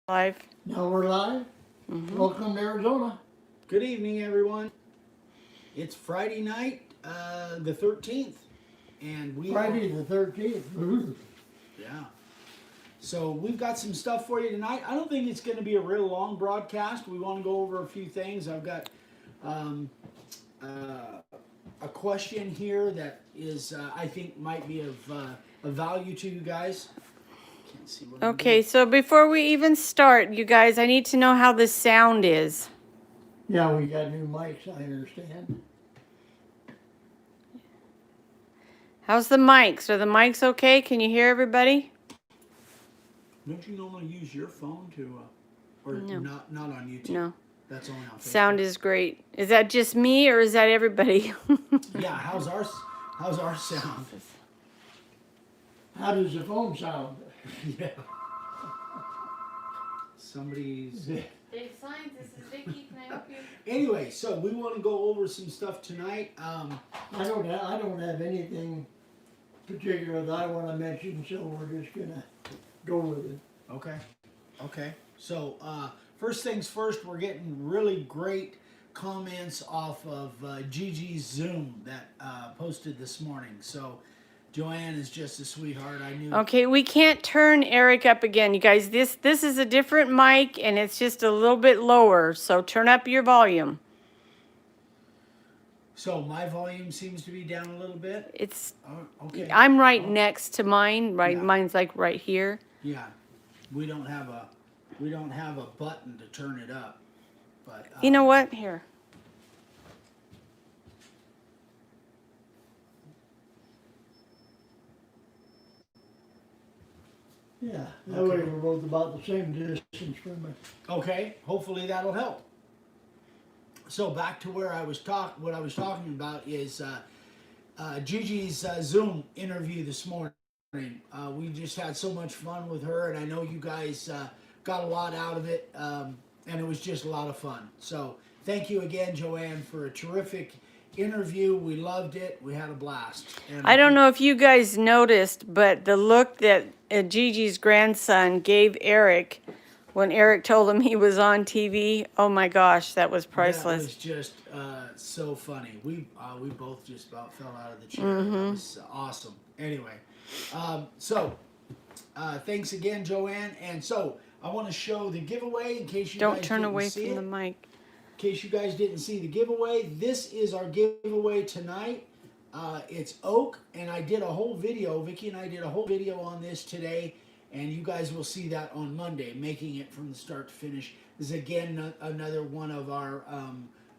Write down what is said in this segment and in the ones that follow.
Live. Now we're live. Welcome to Arizona. Good evening, everyone. It's Friday night, the 13th, and Friday the 13th. Yeah. So we've got some stuff for you tonight. I don't think it's going to be a real long broadcast. We want to go over a few things. I've got a question here that is, I think, might be of value to you guys. Can't see what I'm Okay, doing. so before we even start, you guys, I need to know how the sound is. Yeah, we got new mics, I understand. How's the mics? Are the mics okay? Can you hear everybody? Don't you normally use your phone to, or No. not on YouTube? No. That's only on Facebook. Sound is great. Is that just me or is that everybody? Yeah, how's our sound? How does the phone sound? Yeah. Somebody's. Dave Signs, this is Vicky. Can I help you? Anyway, so we want to go over some stuff tonight. I don't have anything particular that I want to mention, so we're just gonna go with it. Okay. So first things first, we're getting really great comments off of Gigi's Zoom that posted this morning. So Joanne is just a sweetheart. I knew. Okay, we can't turn Eric up again, you guys. This is a different mic and it's just a little bit lower. So turn up your volume. So my volume seems to be down a little bit. It's Okay. I'm right next to mine. Right, Yeah. mine's like right here. Yeah, we don't have a button to turn it up, but You know what? Here. Yeah, that way we're both about the same distance from it. Okay, hopefully that'll help. So back to where what I was talking about is Gigi's Zoom interview this morning. We just had so much fun with her, and I know you guys got a lot out of it, and it was just a lot of fun. So thank you again, Joanne, for a terrific interview. We loved it. We had a blast. And I don't know if you guys noticed, but the look that Gigi's grandson gave Eric when Eric told him he was on TV, oh my gosh, that was that priceless. was just so funny. We both just about fell out of the chair. That was awesome. Anyway, so thanks again, Joanne. And so I want to show the giveaway in case you Don't guys turn didn't away see from it. the mic. In case you guys didn't see the giveaway, this is our giveaway tonight. It's oak, and I did a whole video. Vicky and I did a whole video on this today, and you guys will see that on Monday, making it from the start to finish. This is again another one of our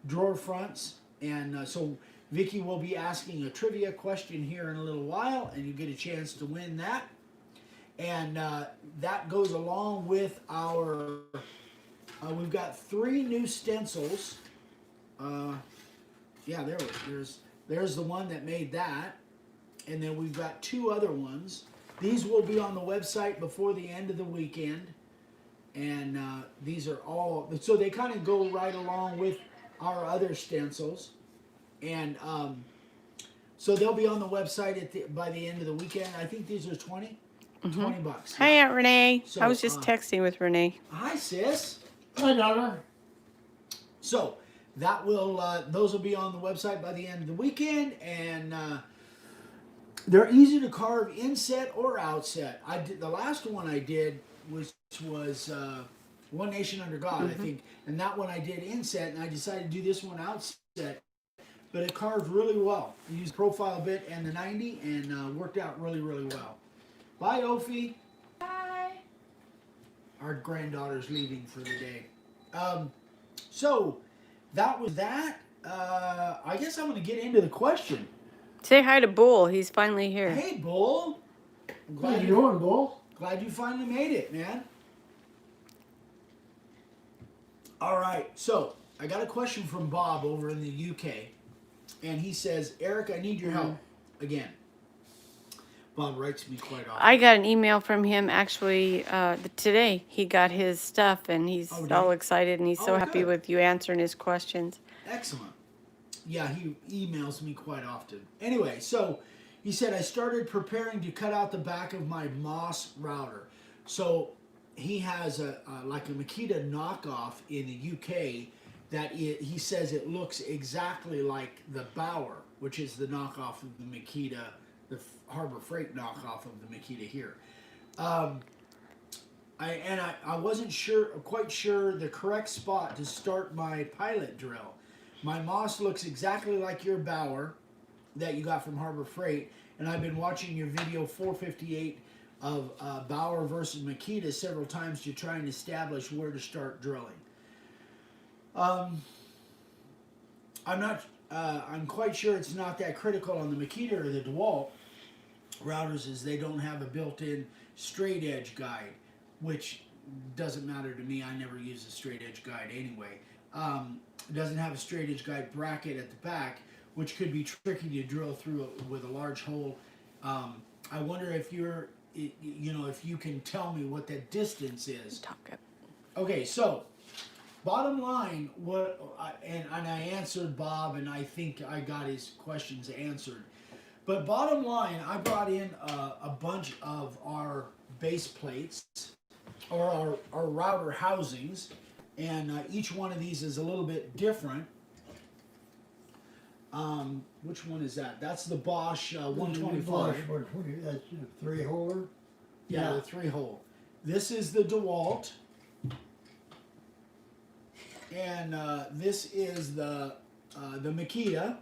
drawer fronts, and so Vicky will be asking a trivia question here in a little while, and you get a chance to win that. And that goes along with our. We've got 3 new stencils. Yeah, there's the one that made that, and then we've got 2 other ones. These will be on the website before the end of the weekend, and these are all so they kind of go right along with our other stencils, and so they'll be on the website by the end of the weekend. I think these are $20 bucks. Hi, Aunt Renee. So, I was just texting with Renee. Hi, sis. Hi, Donna. So that will those will be on the website by the end of the weekend, and they're easy to carve inset or outset. I did the last one I did was One Nation Under God, I think, and that one I did inset, and I decided to do this one outset, but it carved really well. I used profile bit and the 90, and worked out really well. Bye, Ophi. Bye. Our granddaughter's leaving for the day. So that was that. I guess I'm going to get into the question. Say hi to Bull. He's finally here. Hey, Bull. I'm How's it going, Bull? glad you finally made it, man. All right. So I got a question from Bob over in the UK, and he says, Eric, I need your help again. Bob writes me quite often. I got an email from him actually today. He got his stuff and he's Oh, did all he? excited and he's so Oh, happy good. with you answering his questions. Excellent. Yeah, he emails me quite often. Anyway, so he said, I started preparing to cut out the back of my Moss router. So he has a like a Makita knockoff in the UK he says it looks exactly like the Bauer, which is the knockoff of the Makita, the Harbor Freight knockoff of the Makita here. I wasn't quite sure the correct spot to start my pilot drill. My Moss looks exactly like your Bauer that you got from Harbor Freight, and I've been watching your video 458 of Bauer versus Makita several times to try and establish where to start drilling. I'm quite sure it's not that critical on the Makita or the DeWalt routers, as they don't have a built-in straight edge guide, which doesn't matter to me. I never use a straight edge guide anyway. It doesn't have a straight edge guide bracket at the back, which could be tricky to drill through with a large hole. I wonder if if you can tell me what that distance is. Okay, so bottom line, and I answered Bob, and I think I got his questions answered. But bottom line, I brought in a bunch of our base plates, or our router housings, and each one of these is a little bit different. Which one is that? That's the Bosch 125. Bosch 120, that's a 3-holer? Yeah, the 3-hole. This is the DeWalt. And this is the Makita.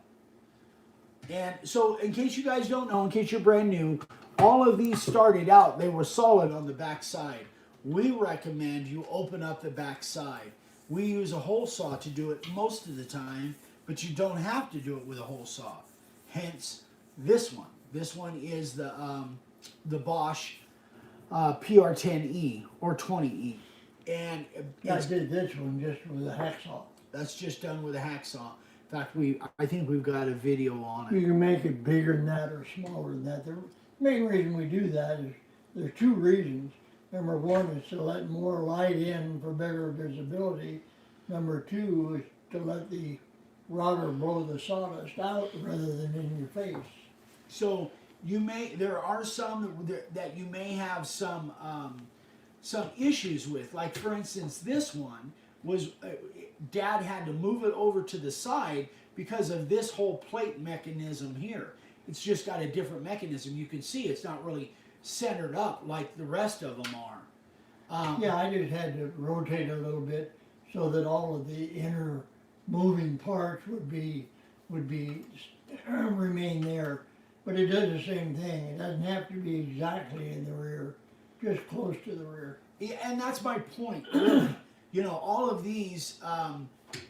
And so, in case you guys don't know, in case you're brand new, all of these started out, they were solid on the back side. We recommend you open up the back side. We use a hole saw to do it most of the time, but you don't have to do it with a hole saw. Hence, this one. This one is the Bosch PR10E or 20E. And I did this one just with a hacksaw. That's just done with a hacksaw. In fact, I think we've got a video on it. You can make it bigger than that or smaller than that. The main reason we do that is there's 2 reasons. Number 1 is to let more light in for better visibility. Number 2 is to let the router blow the sawdust out rather than in your face. So there are some that you may have some issues with. Like, for instance, this one was Dad had to move it over to the side because of this whole plate mechanism here. It's just got a different mechanism. You can see it's not really centered up like the rest of them are. Yeah, I just had to rotate a little bit so that all of the inner moving parts would remain there. But it does the same thing. It doesn't have to be exactly in the rear, just close to the rear. Yeah, and that's my point, really. All of these,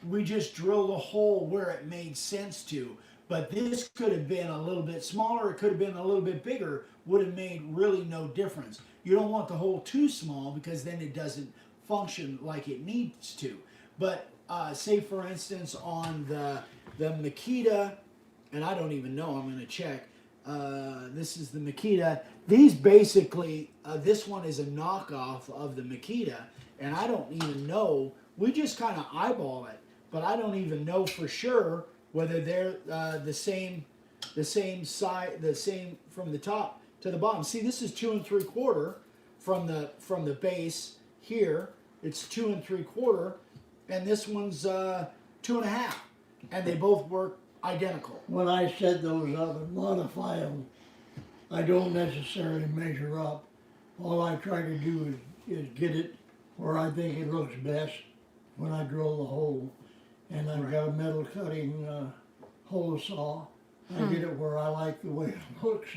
we just drilled a hole where it made sense to. But this could have been a little bit smaller, it could have been a little bit bigger, would have made really no difference. You don't want the hole too small because then it doesn't function like it needs to. But say, for instance, on the Makita, and I don't even know, I'm going to check. This is the Makita. These basically, this one is a knockoff of the Makita, and I don't even know. We just kind of eyeball it, but I don't even know for sure whether they're the same side, the same from the top to the bottom. See, this is 2 3/4 from the base here. It's 2 3/4, and this one's 2 1/2, and they both work identical. When I set those up and modify them, I don't necessarily measure up. All I try to do is get it where I think it looks best when I drill the hole. And I've got a metal cutting hole saw. I get it where I like the way it looks,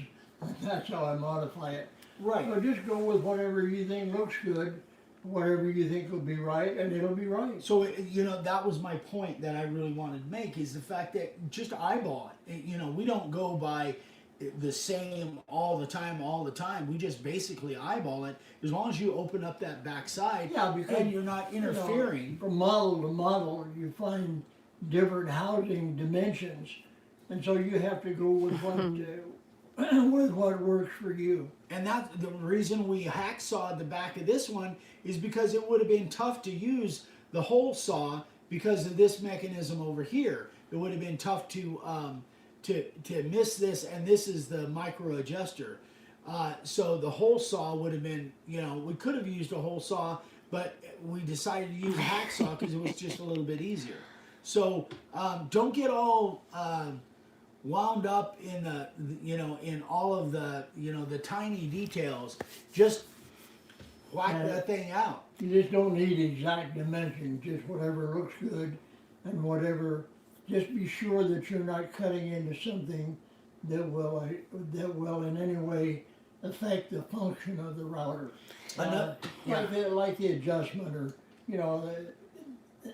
and that's how I modify it. Right. So just go with whatever you think looks good, whatever you think will be right, and it'll be right. So, that was my point that I really wanted to make, is the fact that just eyeball it. We don't go by the same all the time. We just basically eyeball it. As long as you open up that back side, and you're not interfering. From model to model, you find different housing dimensions, and so you have to go with what works for you. And that's the reason we hacksawed the back of this one, is because it would have been tough to use the hole saw because of this mechanism over here. It would have been tough to miss this, and this is the micro adjuster. So the hole saw would have been, you know, we could have used a hole saw, but we decided to use a hacksaw because it was just a little bit easier. So don't get all wound up in the, you know, in all of the, you know, the tiny details. Just whack that thing out. You just don't need exact dimensions, just whatever looks good and whatever. Just be sure that you're not cutting into something that will in any way affect the function of the router. Like the adjustment, or you know,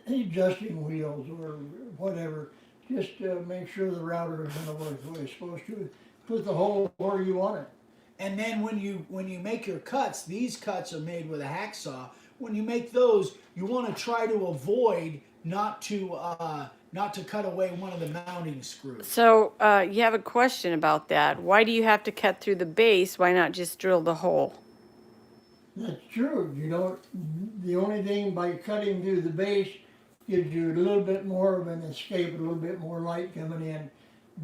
the adjusting wheels or whatever. Just make sure the router is going to work the way it's supposed to. Put the hole where you want it. And then when you make your cuts, these cuts are made with a hacksaw. When you make those, you want to try to avoid not to cut away one of the mounting screws. So you have a question about that. Why do you have to cut through the base? Why not just drill the hole? That's true. You don't. The only thing by cutting through the base gives you a little bit more of an escape, a little bit more light coming in.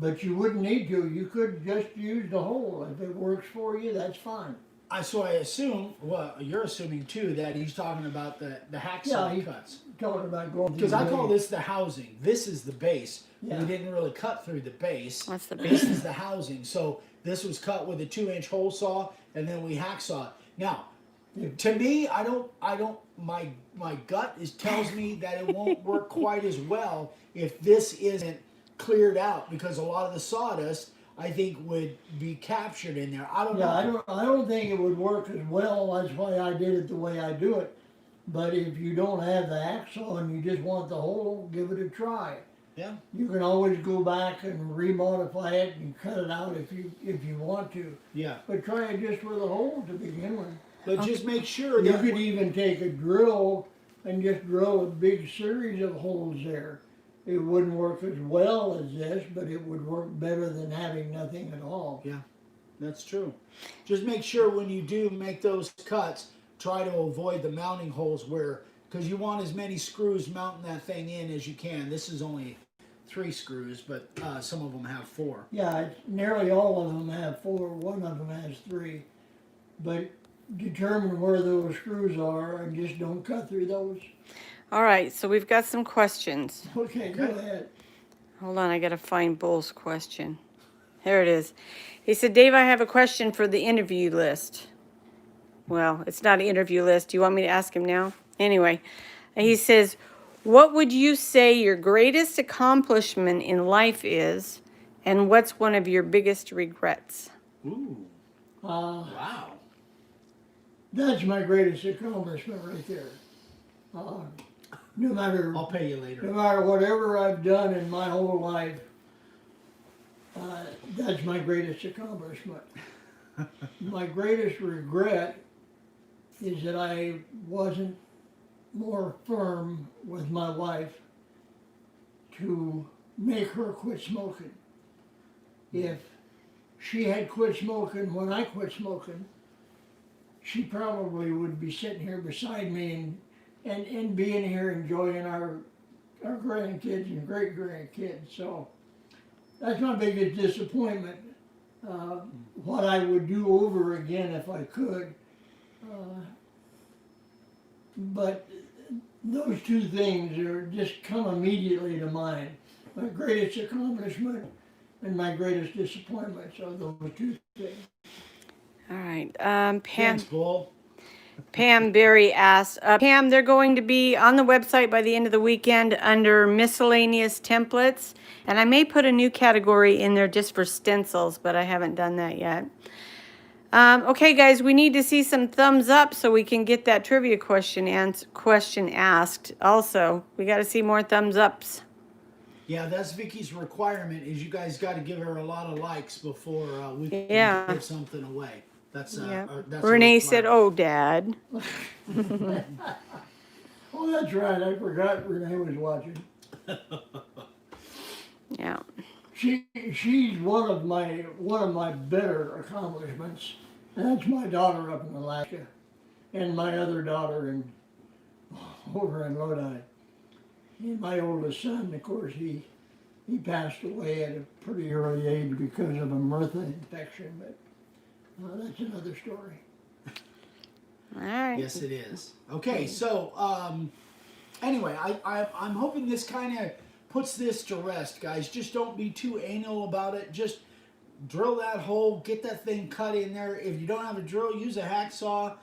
But you wouldn't need to. You could just use the hole. If it works for you, that's fine. So I assume, well, you're assuming too that he's talking about the hacksaw cuts. Talking about going through Because the I call base. this the housing. This is the base. Yeah. We didn't really cut through the base. That's the base is the housing. So this was cut with a 2-inch hole saw, and then we hacksaw. Now, to me, I don't. My gut tells me that it won't work quite as well if this isn't cleared out, because a lot of the sawdust, I think, would be captured in there. I don't know. I don't think it would work as well. That's why I did it the way I do it. But if you don't have the hacksaw and you just want the hole, give it a try. Yeah. You can always go back and remodify it and cut it out if you want to. Yeah. But try it just with a hole to begin with. But just make sure You that could even take a drill and just drill a big series of holes there. It wouldn't work as well as this, but it would work better than having nothing at all. Yeah, that's true. Just make sure when you do make those cuts, try to avoid the mounting holes because you want as many screws mounting that thing in as you can. This is only 3 screws, but some of them have 4. Yeah, nearly all of them have 4. One of them has 3. But determine where those screws are and just don't cut through those. All right, so we've got some questions. Okay, go ahead. Hold on, I got to find Bull's question. There it is. He said, Dave, I have a question for the interview list. Well, it's not an interview list. Do you want me to ask him now? Anyway, he says, what would you say your greatest accomplishment in life is, and what's one of your biggest regrets? Ooh. Wow. That's my greatest accomplishment right there. No matter I'll pay you later. No matter whatever I've done in my whole life, that's my greatest accomplishment. My greatest regret is that I wasn't more firm with my wife to make her quit smoking. If she had quit smoking when I quit smoking, she probably would be sitting here beside me and being here enjoying our grandkids and great grandkids. So that's my biggest disappointment. What I would do over again if I could. But those 2 things are just come immediately to mind. My greatest accomplishment and my greatest disappointment. So those 2 things. All right, Pam. Thanks, Bull. Pam Berry asked, Pam, they're going to be on the website by the end of the weekend under miscellaneous templates. And I may put a new category in there just for stencils, but I haven't done that yet. Okay, guys, we need to see some thumbs up so we can get that trivia question asked. Also, we got to see more thumbs ups. Yeah, that's Vicky's requirement, is you guys got to give her a lot of likes before we can give something away. That's Renee said, "Oh, Dad." Oh, that's right. I forgot Renee was watching. Yeah. She's one of my better accomplishments. That's my daughter up in Alaska, and my other daughter over in Lodi. And my oldest son, of course, he passed away at a pretty early age because of a MRSA infection. But That's another story. All right. Yes, it is. Okay, so anyway, I'm hoping this kind of puts this to rest, guys. Just don't be too anal about it. Just drill that hole, get that thing cut in there. If you don't have a drill, use a hacksaw.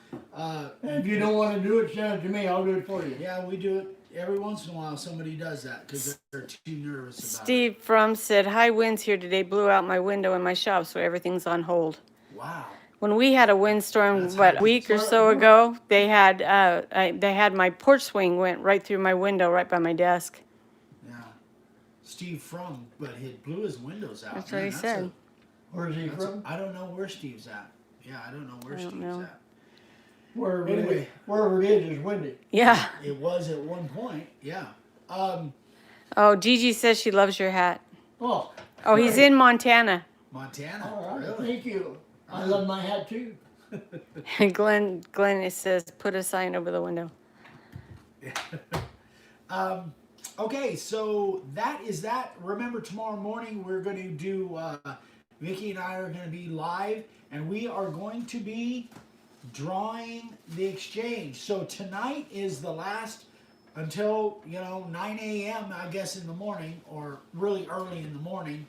If you don't want to do it, send it to me. I'll do it for you. Yeah, we do it every once in a while. Somebody does that because they're too nervous about it. Steve Frum said, high winds here today blew out my window in my shop, so everything's on hold. Wow. When we had a windstorm, That's what, high a week or winds. so ago, they had my porch swing went right through my window, right by my desk. Yeah. Steve Frum, but he blew his windows out. That's what he said. Where's he from? I don't know where Steve's at. Yeah, I don't know where Steve's know. at. Wherever it is windy. Yeah. It was at one point. Yeah. Oh, Gigi says she loves your hat. Oh. Oh, he's in Montana. Montana. All right, Really? thank you. I love my hat too. And Glenn it says, put a sign over the window. Okay, so that is that. Remember, tomorrow morning we're going to do, Vicki and I are going to be live, and we are going to be drawing the exchange. So tonight is the last until, 9 a.m., I guess, in the morning, or really early in the morning,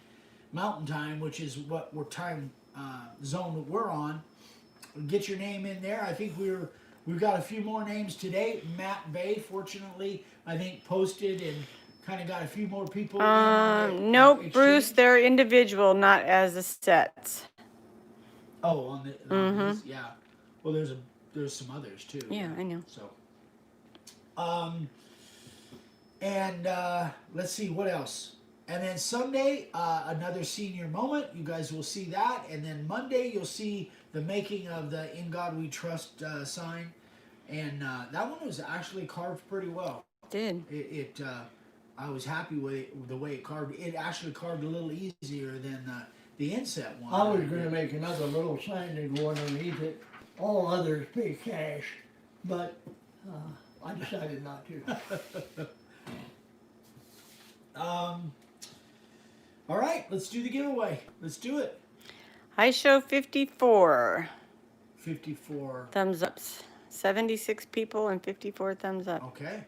Mountain Time, which is what time zone that we're on. Get your name in there. I think we've got a few more names today. Matt Bay, fortunately, I think posted and kind of got a few more people. Nope, Bruce, they're individual, not as a set. Oh, on this, yeah. Well, there's some others too. Yeah, I know. So, and let's see what else. And then Sunday, another senior moment. You guys will see that. And then Monday, you'll see the making of the "In God We Trust" sign. And that one was actually carved pretty well. Did. I was happy with the way it carved. It actually carved a little easier than the inset one. I was going to make another little sign to go underneath it. All others pay cash, but I decided not to. All right, let's do the giveaway. Let's do it. I show 54 54. thumbs ups. 76 people and 54 thumbs up. Okay.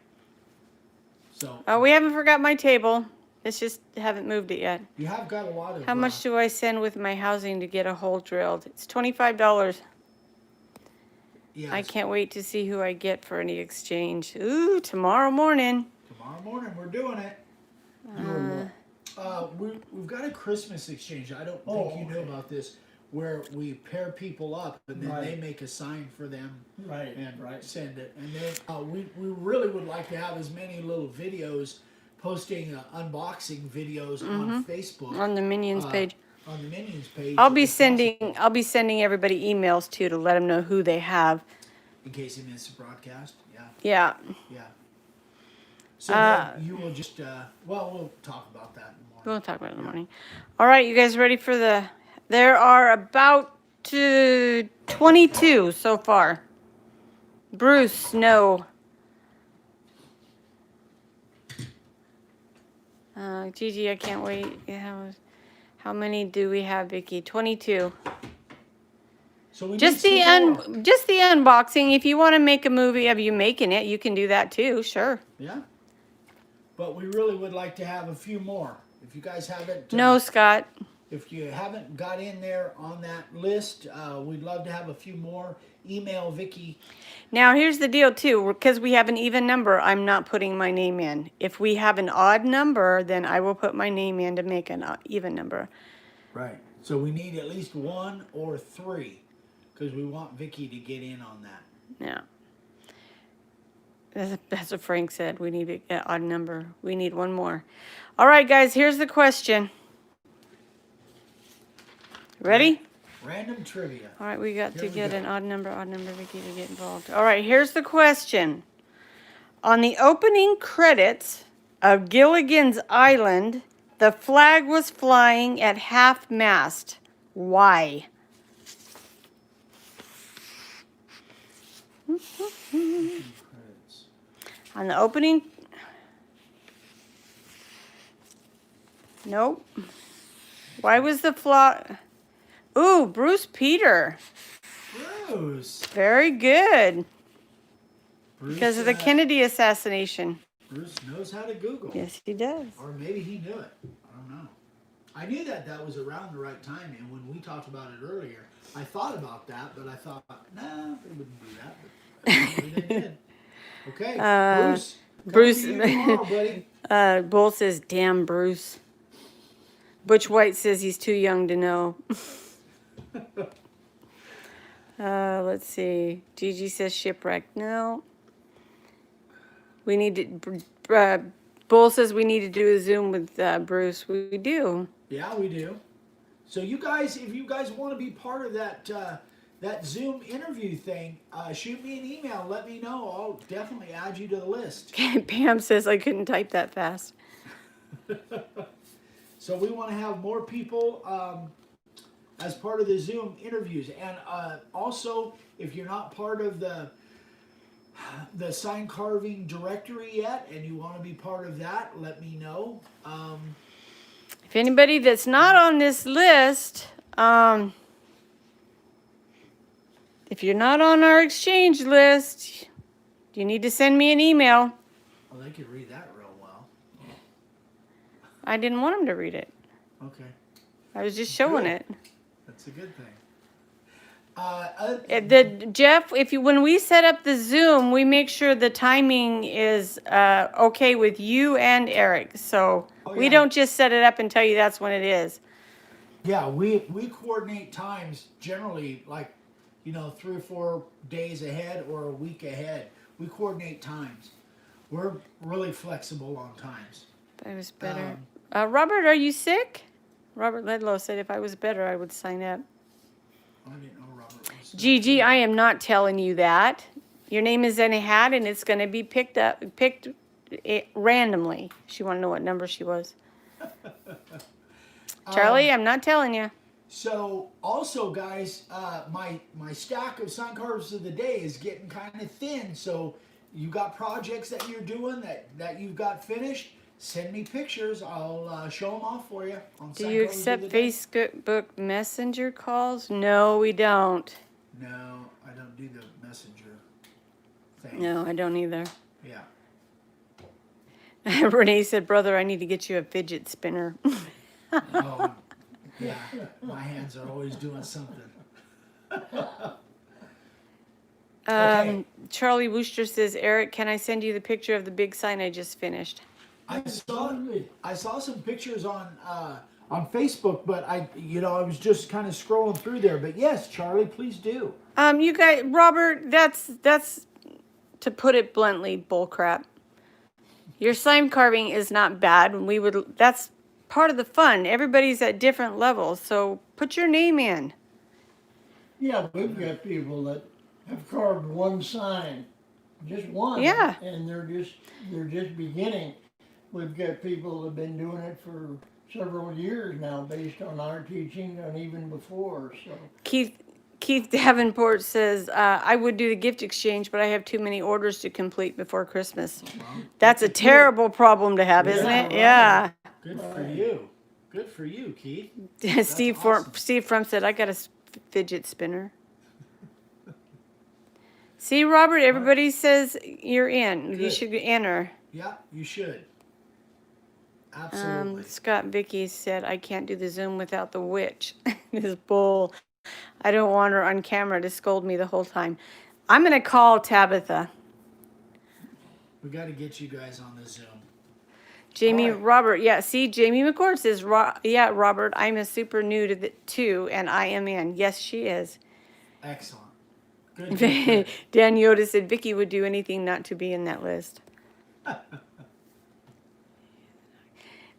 So. Oh, we haven't forgot my table. It's just haven't moved it yet. You have got a lot of. How much do I send with my housing to get a hole drilled? It's $25. Yes. I can't wait to see who I get for any exchange. Ooh, tomorrow morning. Tomorrow morning, we're doing it. We've got a Christmas exchange. I don't think you know about this, where we pair people up and then they make a sign for them, and send it. And then we really would like to have as many little videos, posting unboxing videos on Facebook, On the Minions page. On the Minions page. I'll be sending everybody emails too to let them know who they have. In case you missed the broadcast. Yeah. Yeah. So then you will just we'll talk about that in the morning. We'll talk about it in the morning. All right, you guys ready for there are about 22 so far. Bruce, no. Gigi, I can't wait. How many do we have, Vicki? 22. So we Just the unboxing. If you want to make a movie of you making it, you can do that too. Sure. Yeah. But we really would like to have a few more. If you guys haven't. No, Scott. If you haven't got in there on that list, we'd love to have a few more. Email Vicki. Now, here's the deal, too. Because we have an even number, I'm not putting my name in. If we have an odd number, then I will put my name in to make an even number. Right. So we need at least 1 or 3. Because we want Vicki to get in on that. Yeah. That's what Frank said. We need an odd number. We need one more. All right, guys, here's the question. Ready? Random trivia. All right, we got to get an odd number, Vicki, to get involved. All right, here's the question. On the opening credits of Gilligan's Island, the flag was flying at half-mast. Why? On the opening... Nope. Why was the flag... Ooh, Bruce Peter. Bruce. Very good. Bruce, Because of the Kennedy assassination. Bruce knows how to Google. Yes, he does. Or maybe he knew it. I don't know. I knew that was around the right time, and when we talked about it earlier, I thought about that, but I thought, nah, they wouldn't do that. But apparently they did. Okay, Bruce. Coming to you tomorrow, buddy. Bull says, damn Bruce. Butch White says he's too young to know. Let's see. Gigi says shipwreck. No. We need to, Bull says we need to do a Zoom with Bruce. We do. Yeah, we do. So you guys, if you guys want to be part of that that Zoom interview thing, shoot me an email. Let me know. I'll definitely add you to the list. Pam says I couldn't type that fast. So we want to have more people as part of the Zoom interviews. And also, if you're not part of the sign carving directory yet and you want to be part of that, let me know. If anybody that's not on this list, if you're not on our exchange list, you need to send me an email. Well, they could read that real well. I didn't want them to read it. Okay. I was just showing it. That's a good thing. Jeff, when we set up the Zoom, we make sure the timing is okay with you and Eric. So we don't just set it up and tell you that's when it is. Yeah, we coordinate times generally like 3 or 4 days ahead or a week ahead. We coordinate times. We're really flexible on times. If I was better. Robert, are you sick? Robert Ledlow said if I was better, I would sign up. I didn't know Robert was. Gigi, I am not telling you that. Your name is in a hat, and it's going to be picked randomly. She want to know what number she was. Charlie, I'm not telling you. So also, guys, my stack of sign cards of the day is getting kind of thin. So you got projects that you're doing that you've got finished, send me pictures. I'll show them off for you. On Do you accept Facebook Messenger calls? No, we don't. No, I don't do the messenger thing. No, I don't either. Yeah. Renee said, brother, I need to get you a fidget spinner. Oh, yeah. My hands are always doing something. Okay. Charlie Wooster says, Eric, can I send you the picture of the big sign I just finished? I saw some pictures on Facebook, but I was just kind of scrolling through there. But yes, Charlie, please do. You guys, Robert, that's to put it bluntly, bullcrap. Your sign carving is not bad. That's part of the fun. Everybody's at different levels, so put your name in. Yeah, we've got people that have carved one sign, just one. Yeah. And they're just beginning. We've got people that have been doing it for several years now, based on our teaching and even before. So Keith Davenport says, I would do the gift exchange, but I have too many orders to complete before Christmas. That's a terrible problem to have, isn't it? Right. Yeah. Good for you. Good for you, Keith. Steve awesome. Steve Frum said, I got a fidget spinner. See, Robert, everybody says you're in. Good. You should enter. Yeah, you should. Absolutely. Scott Vicky said, I can't do the Zoom without the witch. This bull. I don't want her on camera to scold me the whole time. I'm going to call Tabitha. We got to get you guys on the Zoom. Jamie, All right. Robert, yeah, see, Jamie McCord says, yeah, Robert, I'm a super new to too, and I am in. Yes, she is. Excellent. Good. Dan Yoda said Vicky would do anything not to be in that list.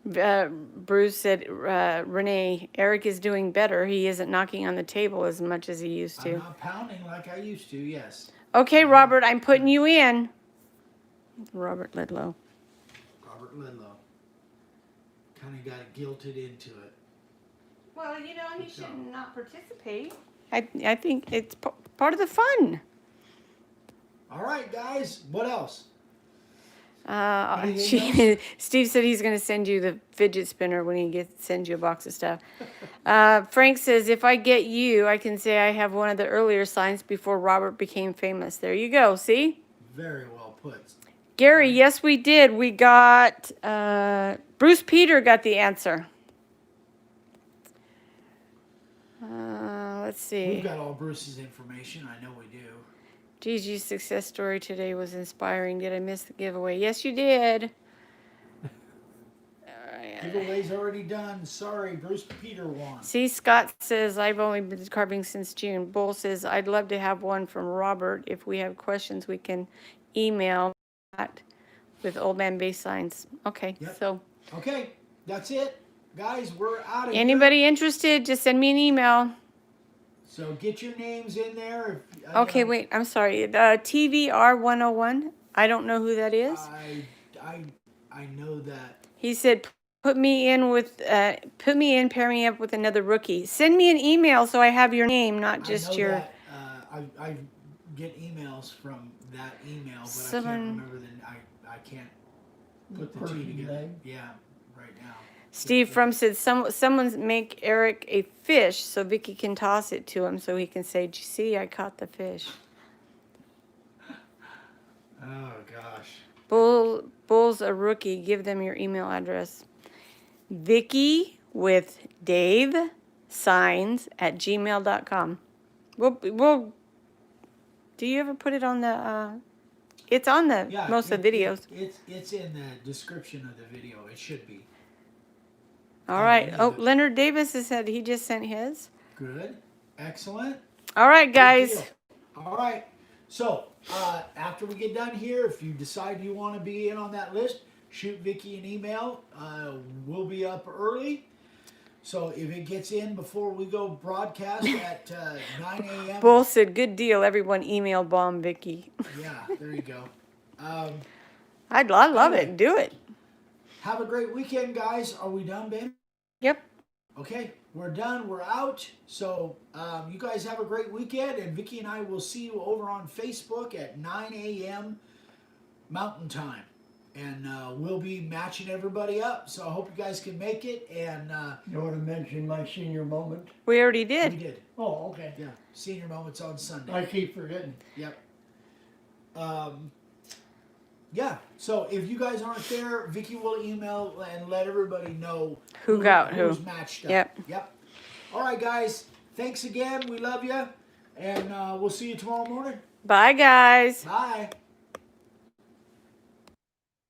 Bruce said, Renee, Eric is doing better. He isn't knocking on the table as much as he used to. I'm not pounding like I used to, yes. Okay, Robert, I'm putting you in. Robert Ledlow. Robert Ledlow. Kind of got guilted into it. Well, he should not participate. I think it's part of the fun. All right, guys. What else? Anything Steve said he's going to send you the fidget spinner when he sends you a box of stuff. Frank says, if I get you, I can say I have one of the earlier signs before Robert became famous. There you go. See? Very well put. Gary, yes, we did. We got, Bruce Peter got the answer. Let's see. We've got all Bruce's information. I know we do. Gigi's success story today was inspiring. Did I miss the giveaway? Yes, you did. Giveaway's already done. Sorry, Bruce Peter won. See, Scott says, I've only been carving since June. Bull says, I'd love to have one from Robert. If we have questions, we can email that with Old Man Base signs. Okay, Yep. so Okay, that's it. Guys, we're out of here. anybody interested, just send me an email. So get your names in there. If, Okay, wait, I'm sorry. TVR 101. I don't know who that is. I know that. He said, pair me in up with another rookie. Send me an email so I have your name, not just I know your. that, I get emails from that email, but I can't remember I can't put the two together. Name? Yeah, right now. Steve From said, someone make Eric a fish so Vicky can toss it to him so he can say, see, I caught the fish. Oh gosh. Bull's a rookie. Give them your email address. Vicky with Dave signs at gmail.com. We'll do you ever put it on the it's on the most of the videos. It's in the description of the video. It should be. All right. Oh, Leonard Davis has said he just sent his. Good. Excellent. All right, guys. All right. So after we get done here, if you decide you want to be in on that list, shoot Vicky an email. We'll be up early. So if it gets in before we go broadcast at 9 a.m. Bull said, good deal. Everyone email bomb Vicky. Yeah, there you go. I love it. Do it. Have a great weekend, guys. Are we done, Ben? Yep. Okay, we're done. We're out. So you guys have a great weekend, and Vicky and I will see you over on Facebook at 9 a.m. Mountain Time. And we'll be matching everybody up. So I hope you guys can make it. And You want to mention my senior moment? We already did. we did. Oh, okay. Yeah, senior moments on Sunday. I keep forgetting. Yep. Yeah. So if you guys aren't there, Vicky will email and let everybody know Who got who. who's matched up. Yep. Yep. All right, guys. Thanks again. We love you, and we'll see you tomorrow morning. Bye, guys. Bye.